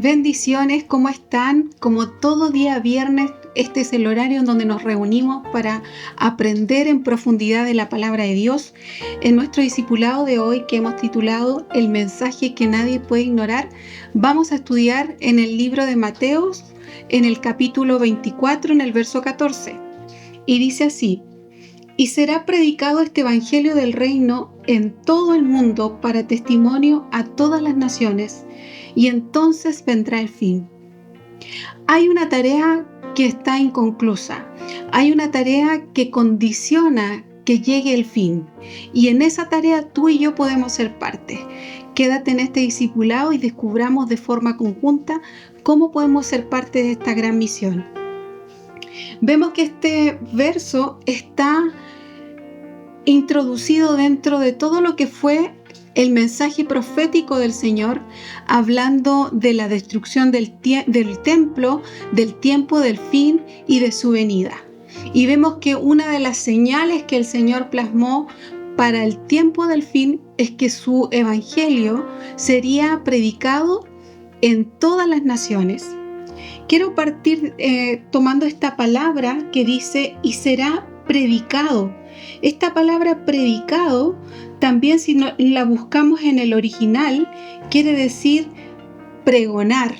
Bendiciones, ¿cómo están? Como todo día viernes, este es el horario en donde nos reunimos para aprender en profundidad de la palabra de Dios. En nuestro discipulado de hoy, que hemos titulado El mensaje que nadie puede ignorar, vamos a estudiar en el libro de Mateos, en el capítulo 24, en el verso 14. Y dice así: y será predicado este evangelio del reino en todo el mundo para testimonio a todas las naciones, y entonces vendrá el fin. Hay una tarea que está inconclusa, hay una tarea que condiciona que llegue el fin, y en esa tarea tú y yo podemos ser parte. Quédate en este discipulado y descubramos de forma conjunta cómo podemos ser parte de esta gran misión. Vemos que este verso está introducido dentro de todo lo que fue el mensaje profético del Señor, hablando de la destrucción del templo, del tiempo del fin y de su venida. Y vemos que una de las señales que el Señor plasmó para el tiempo del fin es que su evangelio sería predicado en todas las naciones. Quiero partir tomando esta palabra que dice y será predicado. Esta palabra predicado también, si no, la buscamos en el original, quiere decir pregonar.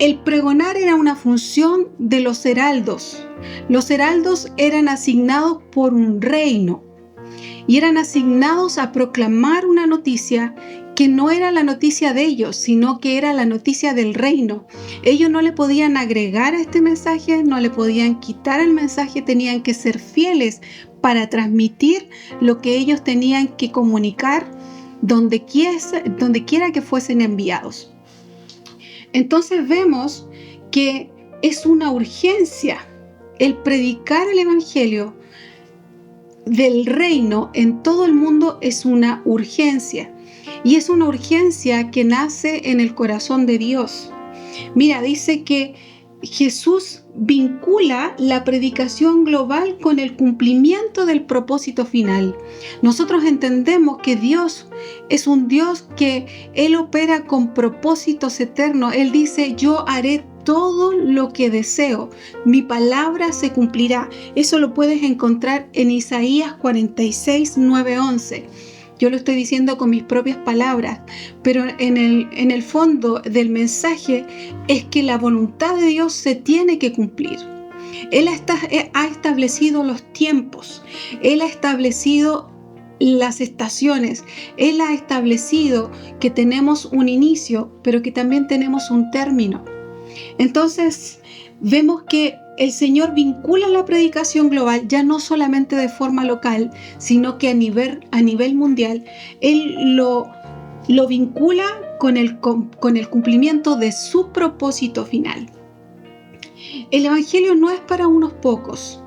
El pregonar era una función de los heraldos. Los heraldos eran asignados por un reino y eran asignados a proclamar una noticia que no era la noticia de ellos, sino que era la noticia del reino. Ellos no le podían agregar a este mensaje, no le podían quitar el mensaje, tenían que ser fieles para transmitir lo que ellos tenían que comunicar donde quiera que fuesen enviados. Entonces vemos que es una urgencia el predicar el evangelio del reino en todo el mundo. Es una urgencia. Y es una urgencia que nace en el corazón de Dios. Mira, dice que Jesús vincula la predicación global con el cumplimiento del propósito final. Nosotros entendemos que Dios es un Dios que Él opera con propósitos eternos. Él dice: yo haré todo lo que deseo, mi palabra se cumplirá. Eso lo puedes encontrar en Isaías 46, 9, 11. Yo lo estoy diciendo con mis propias palabras, pero en el fondo del mensaje es que la voluntad de Dios se tiene que cumplir. Él ha establecido los tiempos, Él ha establecido las estaciones, Él ha establecido que tenemos un inicio, pero que también tenemos un término. Entonces, vemos que el Señor vincula la predicación global ya no solamente de forma local, sino que a nivel mundial. Él lo vincula con el cumplimiento de su propósito final. El evangelio no es para unos pocos.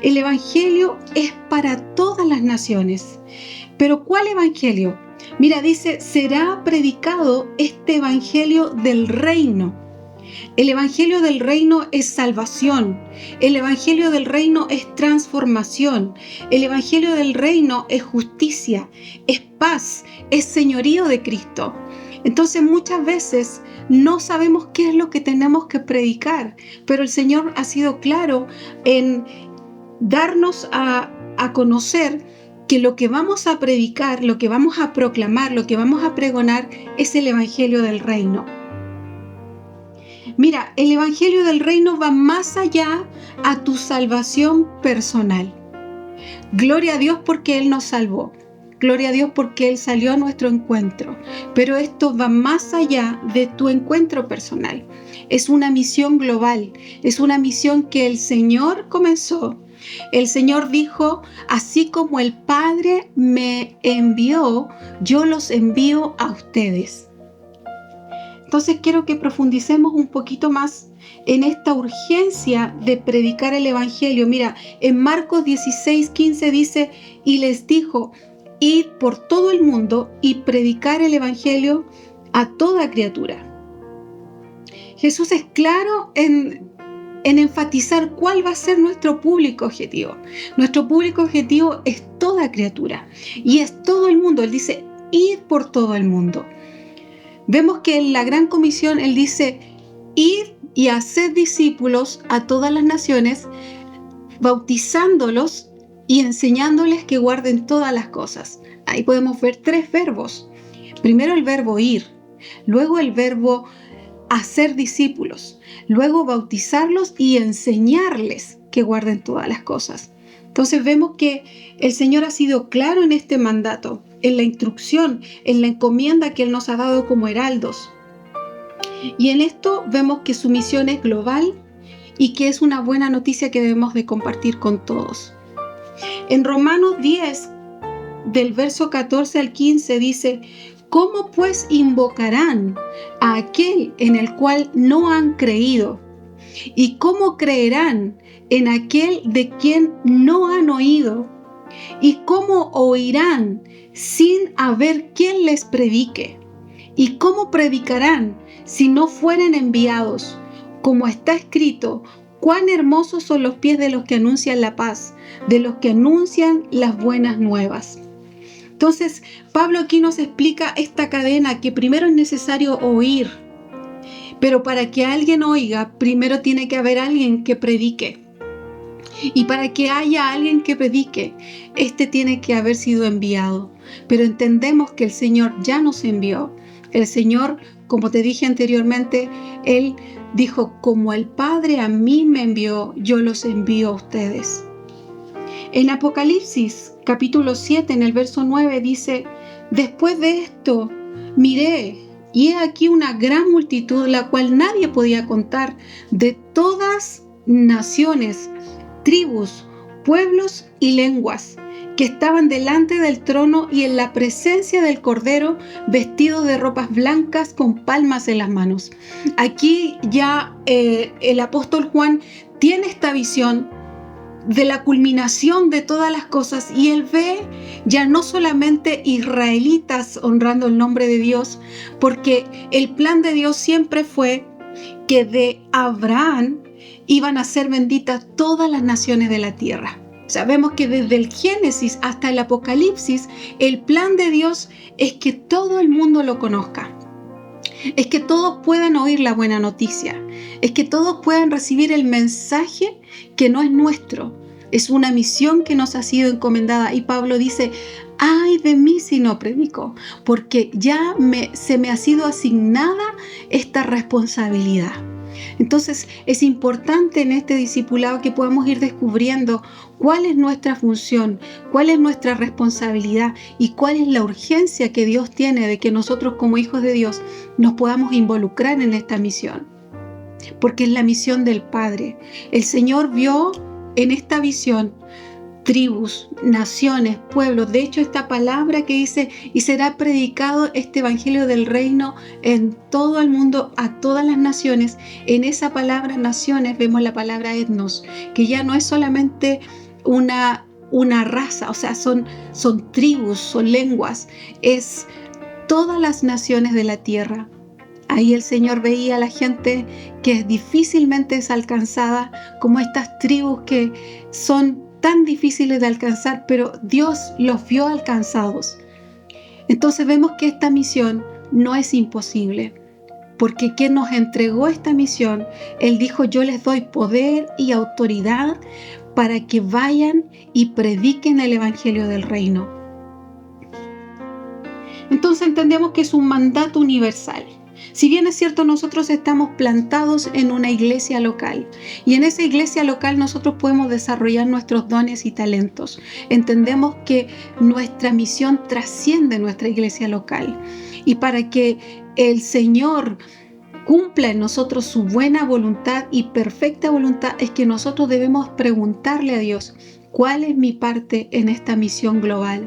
El evangelio es para todas las naciones. ¿Pero cuál evangelio? Mira, dice: será predicado este evangelio del reino. El evangelio del reino es salvación. El evangelio del reino es transformación. El evangelio del reino es justicia, es paz, es señorío de Cristo. Entonces muchas veces no sabemos qué es lo que tenemos que predicar, pero el Señor ha sido claro en darnos a conocer que lo que vamos a predicar, lo que vamos a proclamar, lo que vamos a pregonar es el evangelio del reino. Mira, el evangelio del reino va más allá a tu salvación personal. Gloria a Dios porque Él nos salvó. Gloria a Dios porque Él salió a nuestro encuentro. Pero esto va más allá de tu encuentro personal. Es una misión global. Es una misión que el Señor comenzó. El Señor dijo: así como el Padre me envió, yo los envío a ustedes. Entonces quiero que profundicemos un poquito más en esta urgencia de predicar el evangelio. Mira, en Marcos 16, 15 dice: y les dijo: id por todo el mundo y predicar el evangelio a toda criatura. Jesús es claro en enfatizar cuál va a ser nuestro público objetivo. Nuestro público objetivo es toda criatura y es todo el mundo. Él dice: id por todo el mundo. Vemos que en la Gran Comisión Él dice, id y haced discípulos a todas las naciones, bautizándolos y enseñándoles que guarden todas las cosas. Ahí podemos ver 3 verbos. Primero el verbo ir, luego el verbo hacer discípulos, luego bautizarlos y enseñarles que guarden todas las cosas. Entonces vemos que el Señor ha sido claro en este mandato, en la instrucción, en la encomienda que Él nos ha dado como heraldos. Y en esto vemos que su misión es global y que es una buena noticia que debemos de compartir con todos. En Romanos 10, del verso 14 al 15 dice, ¿cómo pues invocarán a aquel en el cual no han creído? ¿Y cómo creerán en aquel de quien no han oído? ¿Y cómo oirán sin haber quien les predique? ¿Y cómo predicarán si no fueren enviados? Como está escrito, cuán hermosos son los pies de los que anuncian la paz, de los que anuncian las buenas nuevas. Entonces, Pablo aquí nos explica esta cadena que primero es necesario oír, pero para que alguien oiga, primero tiene que haber alguien que predique. Y para que haya alguien que predique, tiene que haber sido enviado. Pero entendemos que el Señor ya nos envió. El Señor, como te dije anteriormente, Él dijo, como el Padre a mí me envió, yo los envío a ustedes. En Apocalipsis, capítulo 7, en el verso 9, dice, después de esto, miré, y he aquí una gran multitud, la cual nadie podía contar, de todas naciones, tribus, pueblos y lenguas, que estaban delante del trono y en la presencia del Cordero, vestidos de ropas blancas con palmas en las manos. Aquí ya el apóstol Juan tiene esta visión de la culminación de todas las cosas y él ve ya no solamente israelitas honrando el nombre de Dios, porque el plan de Dios siempre fue que de Abraham iban a ser benditas todas las naciones de la tierra. Sabemos que desde el Génesis hasta el Apocalipsis, el plan de Dios es que todo el mundo lo conozca. Es que todos puedan oír la buena noticia. Es que todos puedan recibir el mensaje que no es nuestro. Es una misión que nos ha sido encomendada. Y Pablo dice, ay de mí si no predico, porque ya se me ha sido asignada esta responsabilidad. Entonces es importante en este discipulado que podamos ir descubriendo cuál es nuestra función, cuál es nuestra responsabilidad y cuál es la urgencia que Dios tiene de que nosotros como hijos de Dios nos podamos involucrar en esta misión. Porque es la misión del Padre. El Señor vio en esta visión tribus, naciones, pueblos. De hecho, esta palabra que dice, y será predicado este evangelio del reino en todo el mundo, a todas las naciones. En esa palabra naciones vemos la palabra etnos, que ya no es solamente una raza, o sea, son tribus, son lenguas, es todas las naciones de la tierra. Ahí el Señor veía a la gente que difícilmente es alcanzada, como estas tribus que son tan difíciles de alcanzar, pero Dios los vio alcanzados. Entonces vemos que esta misión no es imposible, porque quien nos entregó esta misión, Él dijo, yo les doy poder y autoridad para que vayan y prediquen el evangelio del reino. Entonces entendemos que es un mandato universal. Si bien es cierto, nosotros estamos plantados en una iglesia local y en esa iglesia local nosotros podemos desarrollar nuestros dones y talentos. Entendemos que nuestra misión trasciende nuestra iglesia local y para que el Señor cumpla en nosotros su buena voluntad y perfecta voluntad es que nosotros debemos preguntarle a Dios, ¿cuál es mi parte en esta misión global?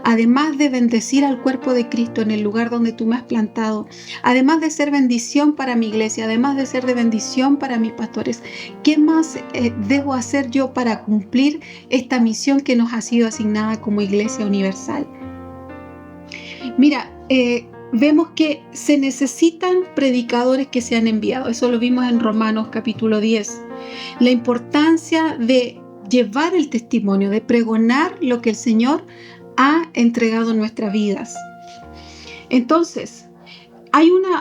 Además de bendecir al cuerpo de Cristo en el lugar donde tú me has plantado, además de ser bendición para mi iglesia, además de ser de bendición para mis pastores, ¿qué más debo hacer yo para cumplir esta misión que nos ha sido asignada como iglesia universal? Mira, vemos que se necesitan predicadores que sean enviados. Eso lo vimos en Romanos capítulo 10. La importancia de llevar el testimonio, de pregonar lo que el Señor ha entregado en nuestras vidas. Entonces,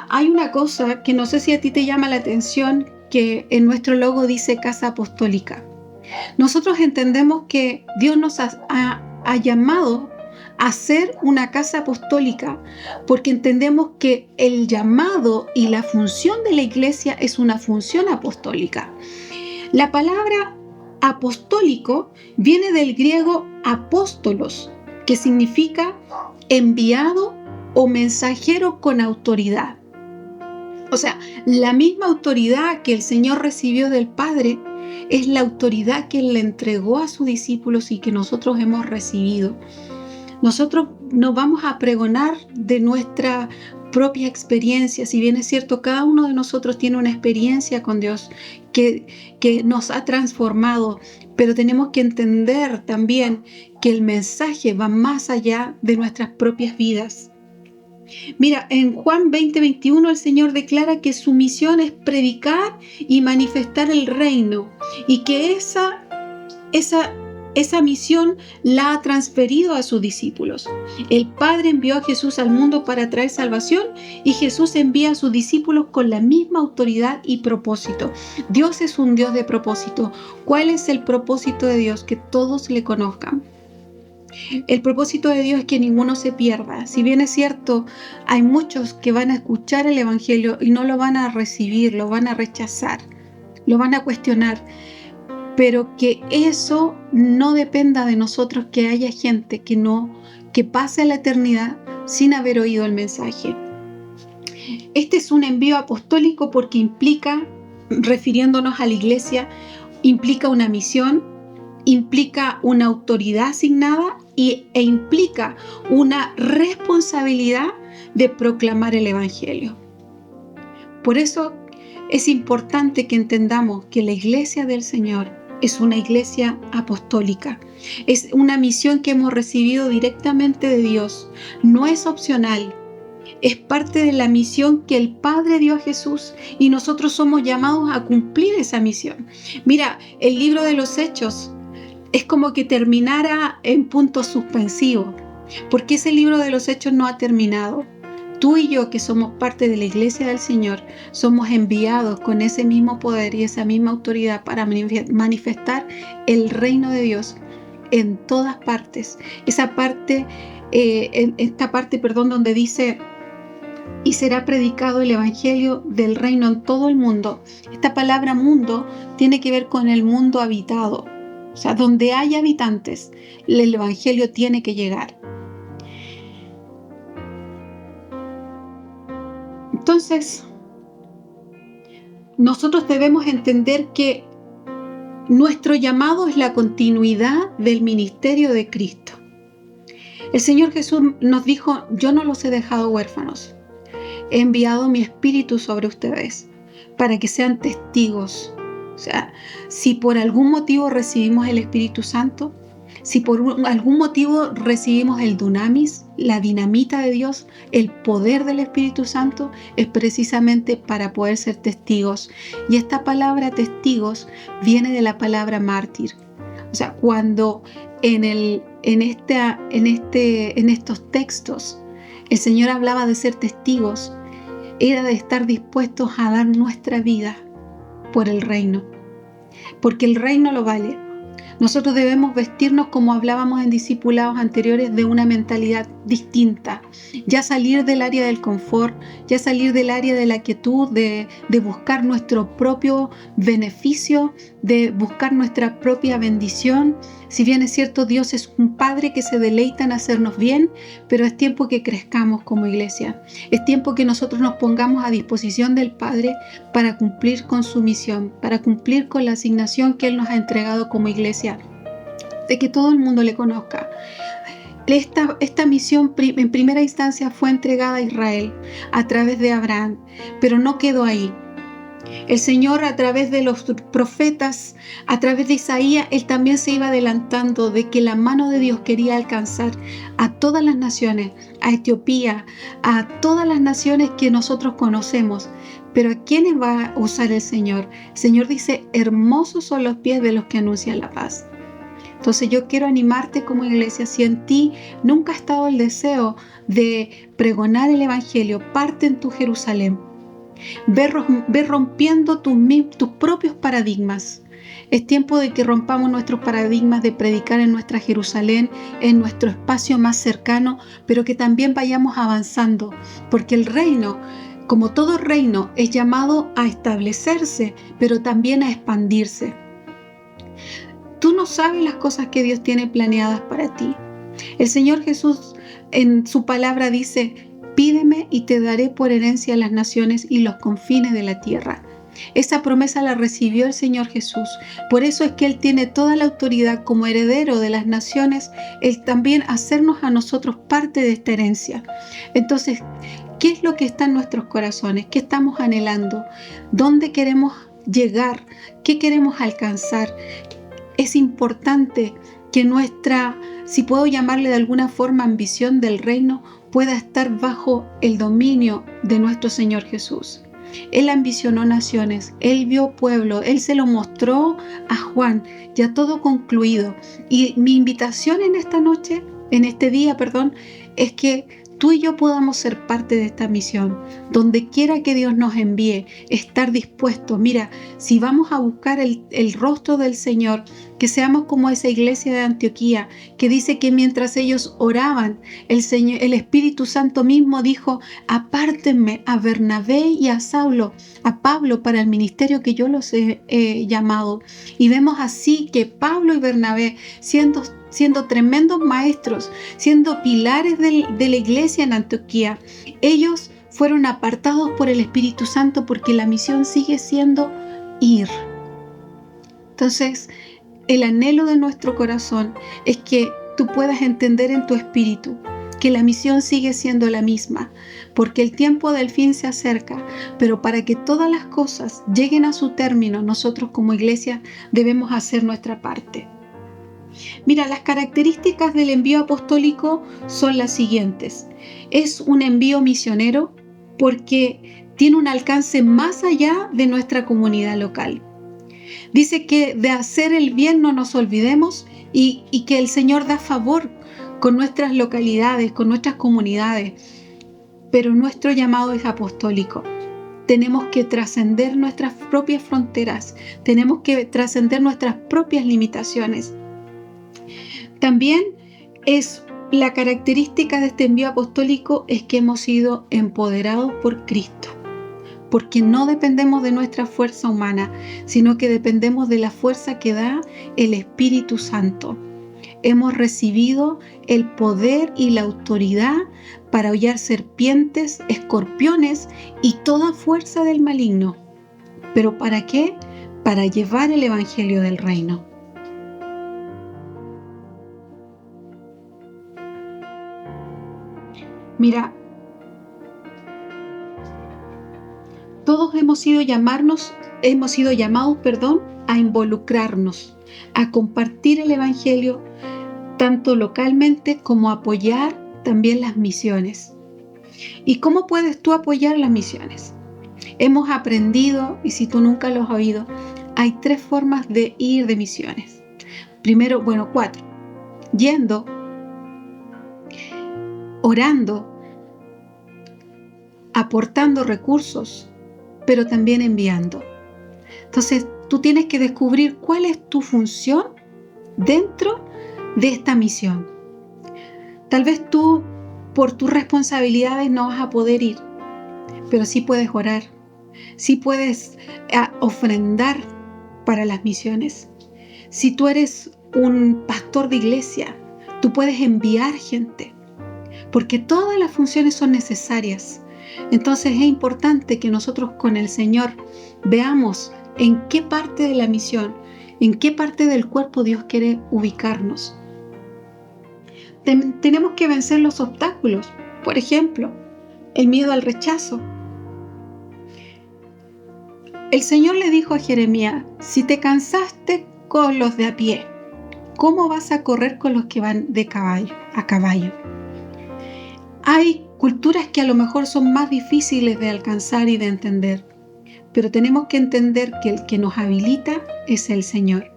Hay una cosa que no sé si a ti te llama la atención, que en nuestro logo dice Casa Apostólica. Nosotros entendemos que Dios nos ha llamado a ser una casa apostólica porque entendemos que el llamado y la función de la iglesia es una función apostólica. La palabra apostólico viene del griego apóstolos, que significa enviado o mensajero con autoridad. O sea, la misma autoridad que el Señor recibió del Padre es la autoridad que Él le entregó a sus discípulos y que nosotros hemos recibido. Nosotros no vamos a pregonar de nuestra propia experiencia. Si bien es cierto, cada uno de nosotros tiene una experiencia con Dios que nos ha transformado, pero tenemos que entender también que el mensaje va más allá de nuestras propias vidas. Mira, en Juan 20:21 el Señor declara que su misión es predicar y manifestar el reino, y que esa misión la ha transferido a sus discípulos. El Padre envió a Jesús al mundo para traer salvación, y Jesús envía a sus discípulos con la misma autoridad y propósito. Dios es un Dios de propósito. ¿Cuál es el propósito de Dios? Que todos le conozcan. El propósito de Dios es que ninguno se pierda. Si bien es cierto, hay muchos que van a escuchar el Evangelio y no lo van a recibir, lo van a rechazar, lo van a cuestionar, pero que eso no dependa de nosotros, que haya gente que pase la eternidad sin haber oído el mensaje. Este es un envío apostólico porque implica, refiriéndonos a la iglesia, implica una misión, implica una autoridad asignada e implica una responsabilidad de proclamar el Evangelio. Por eso es importante que entendamos que la iglesia del Señor es una iglesia apostólica. Es una misión que hemos recibido directamente de Dios. No es opcional. Es parte de la misión que el Padre dio a Jesús y nosotros somos llamados a cumplir esa misión. Mira, el libro de los Hechos es como que terminara en punto suspensivo, porque ese libro de los Hechos no ha terminado. Tú y yo, que somos parte de la iglesia del Señor, somos enviados con ese mismo poder y esa misma autoridad para manifestar el reino de Dios en todas partes. Esta parte, donde dice: y será predicado el evangelio del reino en todo el mundo. Esta palabra mundo tiene que ver con el mundo habitado. O sea, donde hay habitantes, el evangelio tiene que llegar. Entonces, nosotros debemos entender que nuestro llamado es la continuidad del ministerio de Cristo. El Señor Jesús nos dijo: yo no los he dejado huérfanos. He enviado mi espíritu sobre ustedes para que sean testigos. O sea, si por algún motivo recibimos el Espíritu Santo, si por algún motivo recibimos el dunamis, la dinamita de Dios, el poder del Espíritu Santo, es precisamente para poder ser testigos. Y esta palabra testigos viene de la palabra mártir. O sea, cuando en estos textos el Señor hablaba de ser testigos, era de estar dispuestos a dar nuestra vida por el reino, porque el reino lo vale. Nosotros debemos vestirnos, como hablábamos en discipulados anteriores, de una mentalidad distinta. Ya salir del área del confort, ya salir del área de la quietud, de buscar nuestro propio beneficio, de buscar nuestra propia bendición. Si bien es cierto, Dios es un Padre que se deleita en hacernos bien, pero es tiempo que crezcamos como iglesia. Es tiempo que nosotros nos pongamos a disposición del Padre para cumplir con su misión, para cumplir con la asignación que Él nos ha entregado como iglesia, de que todo el mundo le conozca. Esta misión en primera instancia fue entregada a Israel a través de Abraham, pero no quedó ahí. El Señor, a través de los profetas, a través de Isaías, Él también se iba adelantando de que la mano de Dios quería alcanzar a todas las naciones, a Etiopía, a todas las naciones que nosotros conocemos. Pero ¿a quiénes va a usar el Señor? El Señor dice: hermosos son los pies de los que anuncian la paz. Entonces yo quiero animarte como iglesia, si en ti nunca ha estado el deseo de pregonar el Evangelio, parte en tu Jerusalén. Ve rompiendo tus propios paradigmas. Es tiempo de que rompamos nuestros paradigmas de predicar en nuestra Jerusalén, en nuestro espacio más cercano, pero que también vayamos avanzando, porque el reino, como todo reino, es llamado a establecerse, pero también a expandirse. Tú no sabes las cosas que Dios tiene planeadas para ti. El Señor Jesús en su palabra dice: pídeme y te daré por herencia las naciones y los confines de la tierra. Esa promesa la recibió el Señor Jesús. Por eso es que Él tiene toda la autoridad como heredero de las naciones, Él también hacernos a nosotros parte de esta herencia. Entonces, ¿qué es lo que está en nuestros corazones? ¿Qué estamos anhelando? ¿Dónde queremos llegar? ¿Qué queremos alcanzar? Es importante que nuestra, si puedo llamarle de alguna forma, ambición del reino, pueda estar bajo el dominio de nuestro Señor Jesús. Él ambicionó naciones, Él vio pueblo, Él se lo mostró a Juan, ya todo concluido. Y mi invitación en este día, es que tú y yo podamos ser parte de esta misión. Donde quiera que Dios nos envíe, estar dispuestos. Mira, si vamos a buscar el rostro del Señor, que seamos como esa iglesia de Antioquía, que dice que mientras ellos oraban, el Espíritu Santo mismo dijo: apártenme a Bernabé y a Saulo, a Pablo, para el ministerio que yo los he llamado. Y vemos así que Pablo y Bernabé, siendo tremendos maestros, siendo pilares de la iglesia en Antioquía, ellos fueron apartados por el Espíritu Santo, porque la misión sigue siendo ir. Entonces, el anhelo de nuestro corazón es que tú puedas entender en tu espíritu que la misión sigue siendo la misma, porque el tiempo del fin se acerca, pero para que todas las cosas lleguen a su término, nosotros como iglesia debemos hacer nuestra parte. Mira, las características del envío apostólico son las siguientes. Es un envío misionero porque tiene un alcance más allá de nuestra comunidad local. Dice que de hacer el bien no nos olvidemos y que el Señor da favor con nuestras localidades, con nuestras comunidades, pero nuestro llamado es apostólico. Tenemos que trascender nuestras propias fronteras, tenemos que trascender nuestras propias limitaciones. También es la característica de este envío apostólico es que hemos sido empoderados por Cristo, porque no dependemos de nuestra fuerza humana, sino que dependemos de la fuerza que da el Espíritu Santo. Hemos recibido el poder y la autoridad para hollar serpientes, escorpiones y toda fuerza del maligno. ¿Pero para qué? Para llevar el evangelio del reino. Mira, todos hemos sido llamados, a involucrarnos, a compartir el evangelio, tanto localmente como apoyar también las misiones. ¿Y cómo puedes tú apoyar las misiones? Hemos aprendido, y si tú nunca lo has oído, hay 3 formas de ir de misiones. Primero, 4. Yendo, orando, aportando recursos, pero también enviando. Entonces, tú tienes que descubrir cuál es tu función dentro de esta misión. Tal vez tú, por tus responsabilidades, no vas a poder ir, pero sí puedes orar, sí puedes ofrendar para las misiones. Si tú eres un pastor de iglesia, tú puedes enviar gente, porque todas las funciones son necesarias. Entonces es importante que nosotros con el Señor veamos en qué parte de la misión, en qué parte del cuerpo Dios quiere ubicarnos. Tenemos que vencer los obstáculos. Por ejemplo, el miedo al rechazo. El Señor le dijo a Jeremías: si te cansaste con los de a pie, ¿cómo vas a correr con los que van a caballo? Hay culturas que a lo mejor son más difíciles de alcanzar y de entender, pero tenemos que entender que el que nos habilita es el Señor.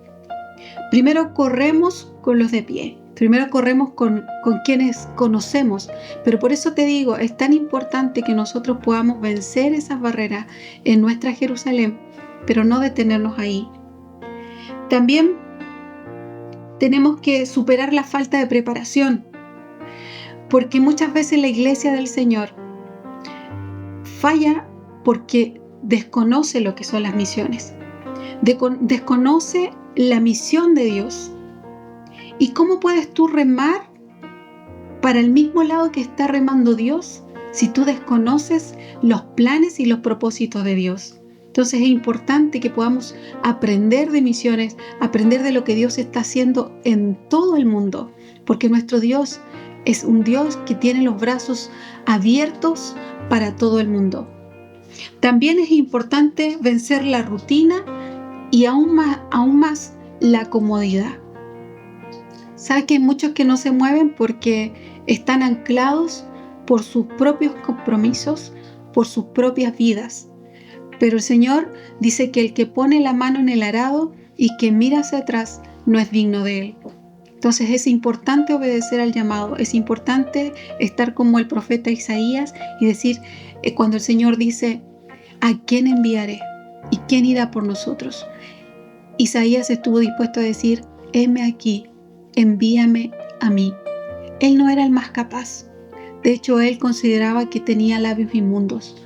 Primero corremos con los de pie. Primero corremos con quienes conocemos. Pero por eso te digo, es tan importante que nosotros podamos vencer esas barreras en nuestra Jerusalén, pero no detenernos ahí. También tenemos que superar la falta de preparación, porque muchas veces la iglesia del Señor falla porque desconoce lo que son las misiones, desconoce la misión de Dios. ¿Y cómo puedes tú remar para el mismo lado que está remando Dios si tú desconoces los planes y los propósitos de Dios? Entonces es importante que podamos aprender de misiones, aprender de lo que Dios está haciendo en todo el mundo, porque nuestro Dios es un Dios que tiene los brazos abiertos para todo el mundo. También es importante vencer la rutina y aún más la comodidad. ¿Sabes que hay muchos que no se mueven porque están anclados por sus propios compromisos, por sus propias vidas? Pero el Señor dice que el que pone la mano en el arado y que mira hacia atrás no es digno de Él. Entonces es importante obedecer al llamado, es importante estar como el profeta Isaías y decir, cuando el Señor dice, ¿a quién enviaré? ¿Y quién irá por nosotros? Isaías estuvo dispuesto a decir, heme aquí, envíame a mí. Él no era el más capaz. De hecho, él consideraba que tenía labios inmundos.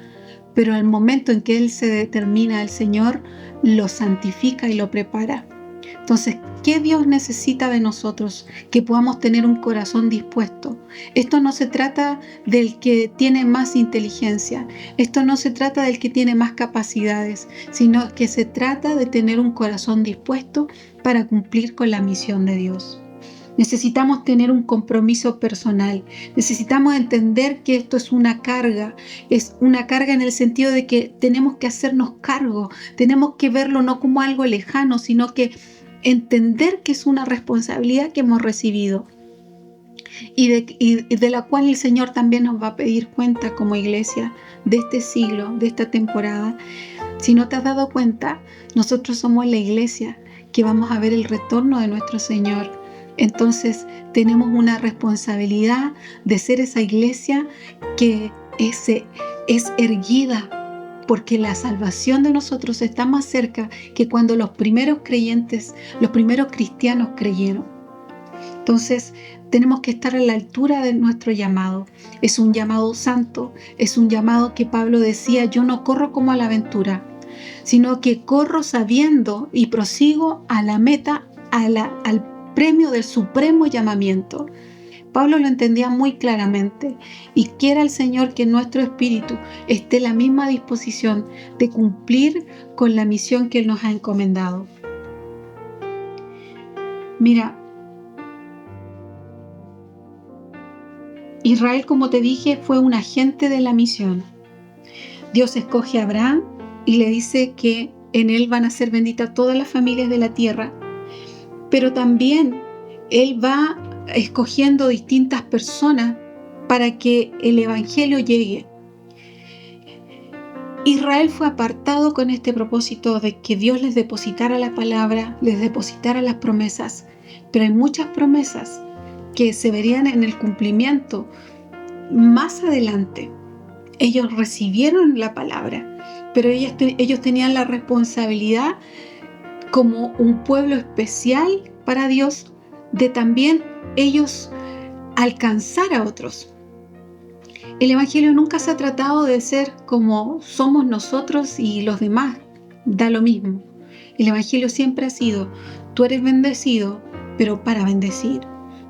Pero al momento en que él se determina, el Señor lo santifica y lo prepara. Entonces, ¿qué Dios necesita de nosotros? Que podamos tener un corazón dispuesto. Esto no se trata del que tiene más inteligencia. Esto no se trata del que tiene más capacidades, sino que se trata de tener un corazón dispuesto para cumplir con la misión de Dios. Necesitamos tener un compromiso personal. Necesitamos entender que esto es una carga. Es una carga en el sentido de que tenemos que hacernos cargo. Tenemos que verlo no como algo lejano, sino que entender que es una responsabilidad que hemos recibido y de la cual el Señor también nos va a pedir cuenta como iglesia de este siglo, de esta temporada. Si no te has dado cuenta, nosotros somos la iglesia que vamos a ver el retorno de nuestro Señor. Entonces tenemos una responsabilidad de ser esa iglesia que es erguida, porque la salvación de nosotros está más cerca que cuando los primeros creyentes, los primeros cristianos creyeron. Entonces tenemos que estar a la altura de nuestro llamado. Es un llamado santo, es un llamado que Pablo decía, yo no corro como a la aventura, sino que corro sabiendo y prosigo a la meta, al premio del supremo llamamiento. Pablo lo entendía muy claramente y quiera el Señor que nuestro espíritu esté en la misma disposición de cumplir con la misión que Él nos ha encomendado. Mira, Israel, como te dije, fue un agente de la misión. Dios escoge a Abraham y le dice que en él van a ser benditas todas las familias de la tierra. Pero también Él va escogiendo distintas personas para que el Evangelio llegue. Israel fue apartado con este propósito de que Dios les depositara la palabra, les depositara las promesas. Pero hay muchas promesas que se verían en el cumplimiento más adelante. Ellos recibieron la palabra, pero ellos tenían la responsabilidad como un pueblo especial para Dios, de también ellos alcanzar a otros. El Evangelio nunca se ha tratado de ser como somos nosotros y los demás, da lo mismo. El Evangelio siempre ha sido, tú eres bendecido, pero para bendecir.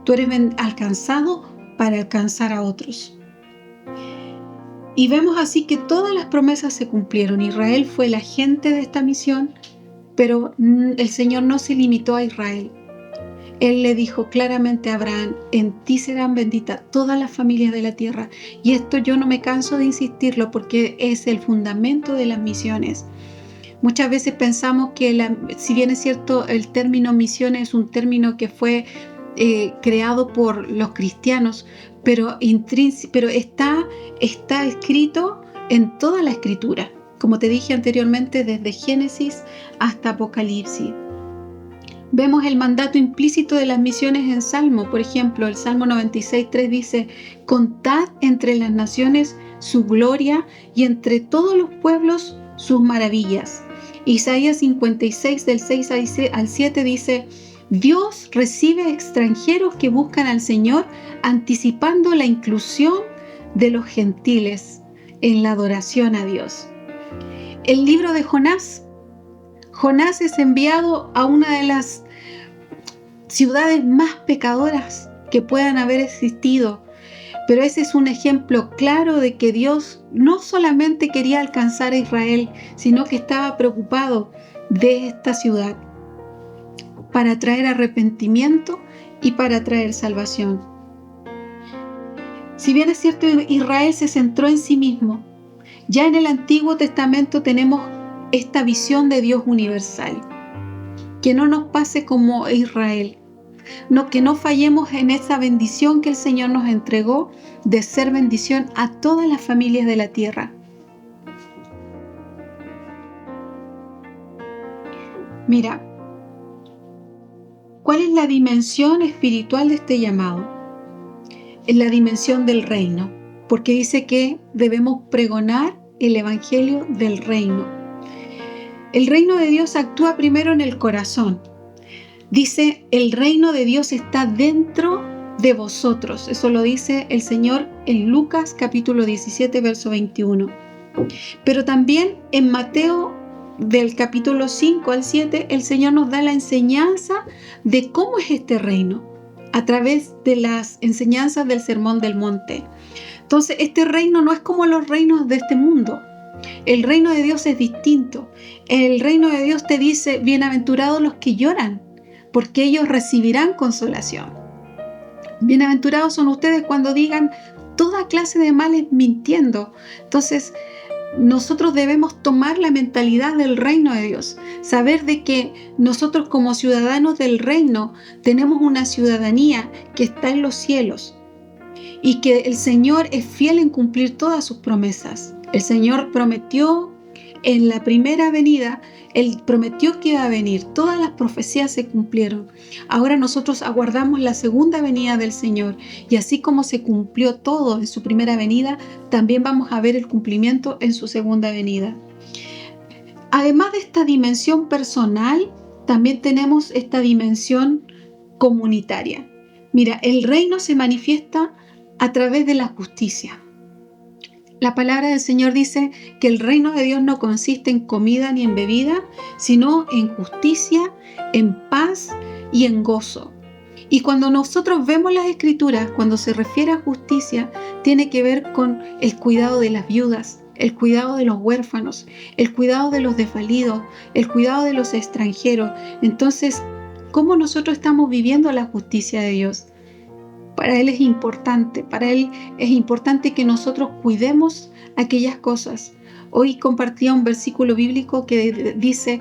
Tú eres alcanzado para alcanzar a otros. Y vemos así que todas las promesas se cumplieron. Israel fue el agente de esta misión, pero el Señor no se limitó a Israel. Él le dijo claramente a Abraham, en ti serán benditas todas las familias de la tierra. Y esto yo no me canso de insistirlo porque es el fundamento de las misiones. Muchas veces pensamos que, si bien es cierto, el término misiones es un término que fue creado por los cristianos, pero está escrito en toda la Escritura. Como te dije anteriormente, desde Génesis hasta Apocalipsis. Vemos el mandato implícito de las misiones en Salmo. Por ejemplo, el Salmo 96:3 dice: contad entre las naciones su gloria y entre todos los pueblos sus maravillas. Isaías 56 del 6 al 7 dice: Dios recibe extranjeros que buscan al Señor, anticipando la inclusión de los gentiles en la adoración a Dios. El libro de Jonás. Jonás es enviado a una de las ciudades más pecadoras que puedan haber existido, pero ese es un ejemplo claro de que Dios no solamente quería alcanzar a Israel, sino que estaba preocupado de esta ciudad para traer arrepentimiento y para traer salvación. Si bien es cierto, Israel se centró en sí mismo, ya en el Antiguo Testamento tenemos esta visión de Dios universal. Que no nos pase como Israel, que no fallemos en esa bendición que el Señor nos entregó de ser bendición a todas las familias de la tierra. Mira, ¿cuál es la dimensión espiritual de este llamado? Es la dimensión del reino, porque dice que debemos pregonar el evangelio del reino. El reino de Dios actúa primero en el corazón. Dice, el reino de Dios está dentro de vosotros. Eso lo dice el Señor en Lucas capítulo 17, verso 21. Pero también en Mateo del capítulo 5 al 7, el Señor nos da la enseñanza de cómo es este reino, a través de las enseñanzas del Sermón del Monte. Entonces, este reino no es como los reinos de este mundo. El reino de Dios es distinto. El reino de Dios te dice, bienaventurados los que lloran, porque ellos recibirán consolación. Bienaventurados son ustedes cuando digan toda clase de males mintiendo. Entonces, nosotros debemos tomar la mentalidad del reino de Dios, saber de que nosotros como ciudadanos del reino tenemos una ciudadanía que está en los cielos y que el Señor es fiel en cumplir todas sus promesas. El Señor prometió en la primera venida, Él prometió que iba a venir, todas las profecías se cumplieron. Ahora nosotros aguardamos la segunda venida del Señor, y así como se cumplió todo en su primera venida, también vamos a ver el cumplimiento en su segunda venida. Además de esta dimensión personal, también tenemos esta dimensión comunitaria. Mira, el reino se manifiesta a través de la justicia. La palabra del Señor dice que el reino de Dios no consiste en comida ni en bebida, sino en justicia, en paz y en gozo. Y cuando nosotros vemos las Escrituras, cuando se refiere a justicia, tiene que ver con el cuidado de las viudas, el cuidado de los huérfanos, el cuidado de los desvalidos, el cuidado de los extranjeros. Entonces, ¿cómo nosotros estamos viviendo la justicia de Dios? Para Él es importante que nosotros cuidemos aquellas cosas. Hoy compartía un versículo bíblico que dice,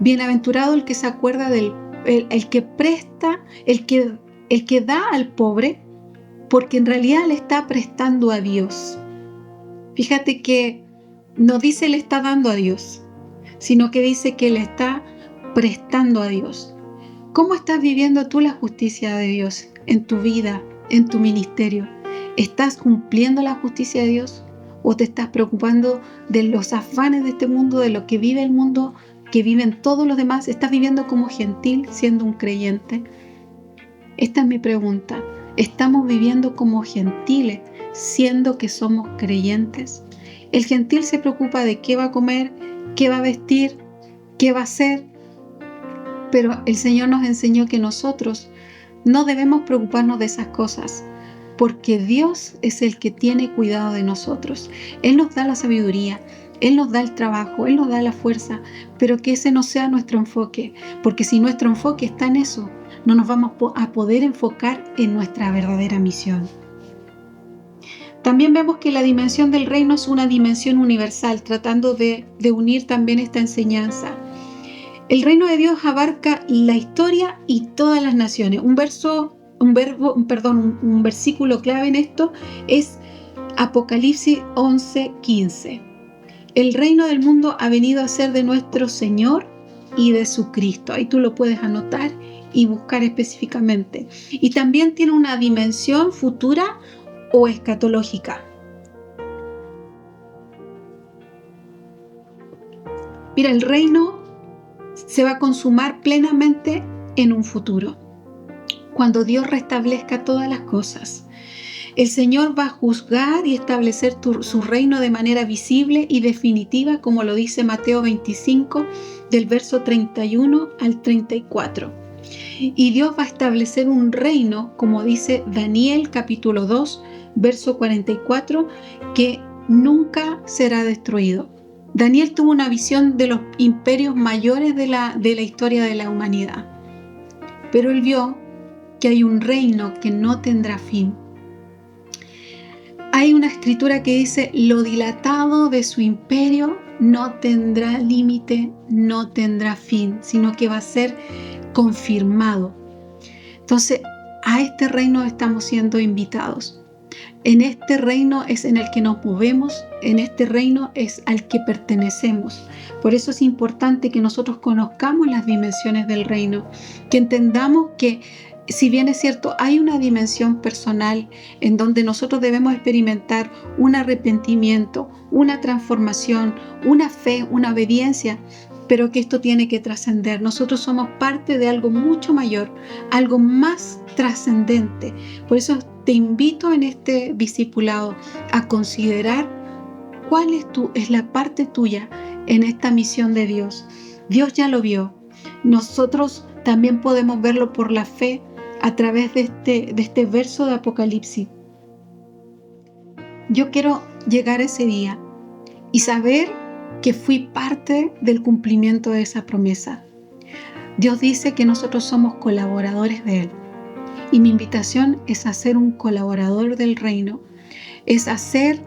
bienaventurado el que se acuerda el que presta, el que da al pobre, porque en realidad le está prestando a Dios. Fíjate que no dice le está dando a Dios, sino que dice que le está prestando a Dios. ¿Cómo estás viviendo tú la justicia de Dios en tu vida, en tu ministerio? ¿Estás cumpliendo la justicia de Dios? ¿O te estás preocupando de los afanes de este mundo, de lo que vive el mundo, que viven todos los demás? ¿Estás viviendo como gentil, siendo un creyente? Esta es mi pregunta. ¿Estamos viviendo como gentiles, siendo que somos creyentes? El gentil se preocupa de qué va a comer, qué va a vestir, qué va a hacer. Pero el Señor nos enseñó que nosotros no debemos preocuparnos de esas cosas, porque Dios es el que tiene cuidado de nosotros. Él nos da la sabiduría, Él nos da el trabajo, Él nos da la fuerza, pero que ese no sea nuestro enfoque, porque si nuestro enfoque está en eso, no nos vamos a poder enfocar en nuestra verdadera misión. También vemos que la dimensión del reino es una dimensión universal, tratando de unir también esta enseñanza. El reino de Dios abarca la historia y todas las naciones. Un versículo clave en esto es Apocalipsis 11:15. El reino del mundo ha venido a ser de nuestro Señor y de su Cristo. Ahí tú lo puedes anotar y buscar específicamente. Y también tiene una dimensión futura o escatológica. Mira, el reino se va a consumar plenamente en un futuro, cuando Dios restablezca todas las cosas. El Señor va a juzgar y establecer su reino de manera visible y definitiva, como lo dice Mateo 25, del verso 31 al 34. Y Dios va a establecer un reino, como dice Daniel capítulo 2, verso 44, que nunca será destruido. Daniel tuvo una visión de los imperios mayores de la historia de la humanidad, pero él vio que hay un reino que no tendrá fin. Hay una escritura que dice: lo dilatado de su imperio no tendrá límite, no tendrá fin, sino que va a ser confirmado. Entonces, a este reino estamos siendo invitados. En este reino es en el que nos movemos, en este reino es al que pertenecemos. Por eso es importante que nosotros conozcamos las dimensiones del reino, que entendamos que, si bien es cierto, hay una dimensión personal en donde nosotros debemos experimentar un arrepentimiento, una transformación, una fe, una obediencia, pero que esto tiene que trascender. Nosotros somos parte de algo mucho mayor, algo más trascendente. Por eso te invito en este discipulado a considerar cuál es la parte tuya en esta misión de Dios. Dios ya lo vio. Nosotros también podemos verlo por la fe a través de este verso de Apocalipsis. Yo quiero llegar a ese día y saber que fui parte del cumplimiento de esa promesa. Dios dice que nosotros somos colaboradores de Él. Y mi invitación es a ser un colaborador del reino. Es a ser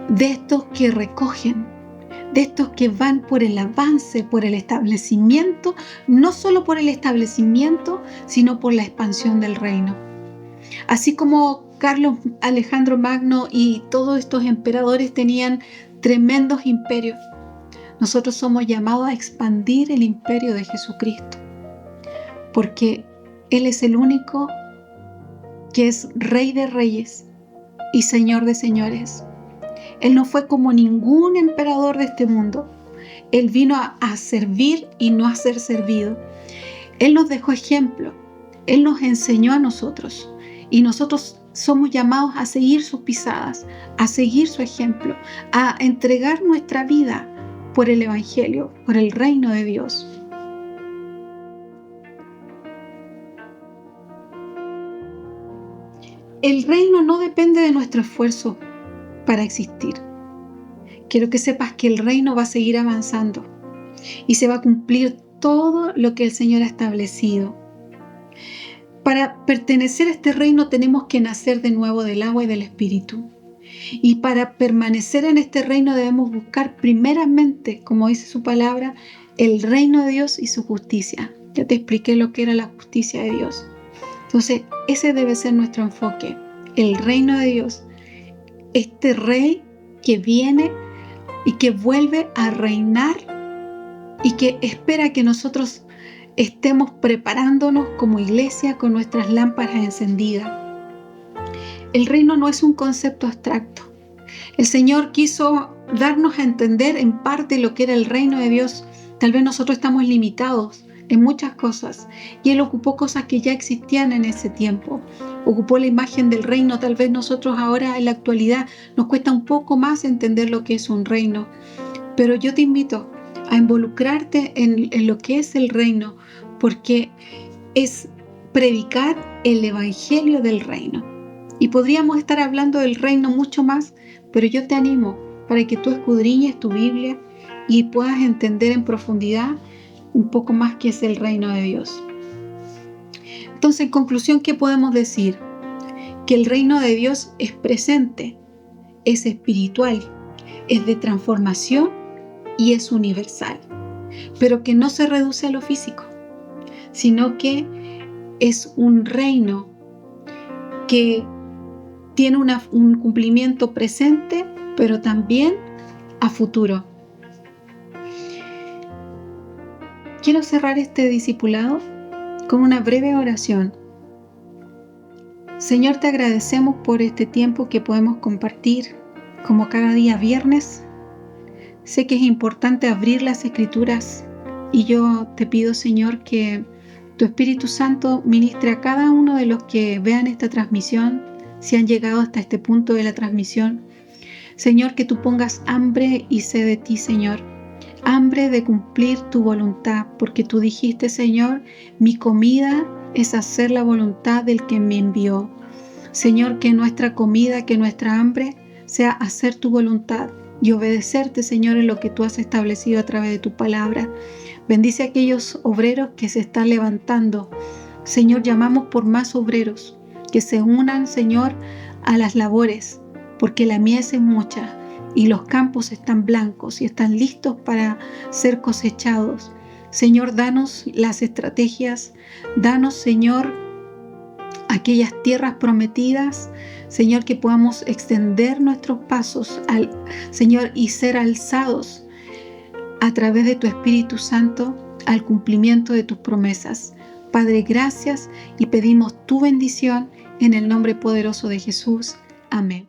de estos que recogen, de estos que van por el avance, por el establecimiento, no solo por el establecimiento, sino por la expansión del reino. Así como Carlos Alejandro Magno y todos estos emperadores tenían tremendos imperios, nosotros somos llamados a expandir el imperio de Jesucristo, porque Él es el único que es Rey de Reyes y Señor de Señores. Él no fue como ningún emperador de este mundo. Él vino a servir y no a ser servido. Él nos dejó ejemplo. Él nos enseñó a nosotros. Y nosotros somos llamados a seguir sus pisadas, a seguir su ejemplo, a entregar nuestra vida por el Evangelio, por el reino de Dios. El reino no depende de nuestro esfuerzo para existir. Quiero que sepas que el reino va a seguir avanzando y se va a cumplir todo lo que el Señor ha establecido. Para pertenecer a este reino tenemos que nacer de nuevo del agua y del Espíritu. Y para permanecer en este reino debemos buscar primeramente, como dice su palabra, el reino de Dios y su justicia. Ya te expliqué lo que era la justicia de Dios. Entonces, ese debe ser nuestro enfoque, el reino de Dios. Este rey que viene y que vuelve a reinar y que espera que nosotros estemos preparándonos como iglesia con nuestras lámparas encendidas. El reino no es un concepto abstracto. El Señor quiso darnos a entender en parte lo que era el reino de Dios. Tal vez nosotros estamos limitados en muchas cosas y Él ocupó cosas que ya existían en ese tiempo. Ocupó la imagen del reino. Tal vez nosotros ahora en la actualidad nos cuesta un poco más entender lo que es un reino. Pero yo te invito a involucrarte en lo que es el reino, porque es predicar el evangelio del reino. Y podríamos estar hablando del reino mucho más, pero yo te animo para que tú escudriñes tu Biblia y puedas entender en profundidad un poco más qué es el reino de Dios. Entonces, en conclusión, ¿qué podemos decir? Que el reino de Dios es presente, es espiritual, es de transformación y es universal, pero que no se reduce a lo físico, sino que es un reino que tiene un cumplimiento presente, pero también a futuro. Quiero cerrar este discipulado con una breve oración. Señor, te agradecemos por este tiempo que podemos compartir, como cada día viernes. Sé que es importante abrir las Escrituras y yo te pido, Señor, que tu Espíritu Santo ministre a cada uno de los que vean esta transmisión, si han llegado hasta este punto de la transmisión. Señor, que tú pongas hambre y sed de ti, Señor. Hambre de cumplir tu voluntad, porque tú dijiste, Señor, mi comida es hacer la voluntad del que me envió. Señor, que nuestra comida, que nuestra hambre sea hacer tu voluntad y obedecerte, Señor, en lo que tú has establecido a través de tu palabra. Bendice a aquellos obreros que se están levantando. Señor, llamamos por más obreros que se unan, Señor, a las labores, porque la mies es mucha y los campos están blancos y están listos para ser cosechados. Señor, danos las estrategias, danos, Señor, aquellas tierras prometidas, Señor, que podamos extender nuestros pasos, Señor, y ser alzados a través de tu Espíritu Santo al cumplimiento de tus promesas. Padre, gracias y pedimos tu bendición en el nombre poderoso de Jesús. Amén.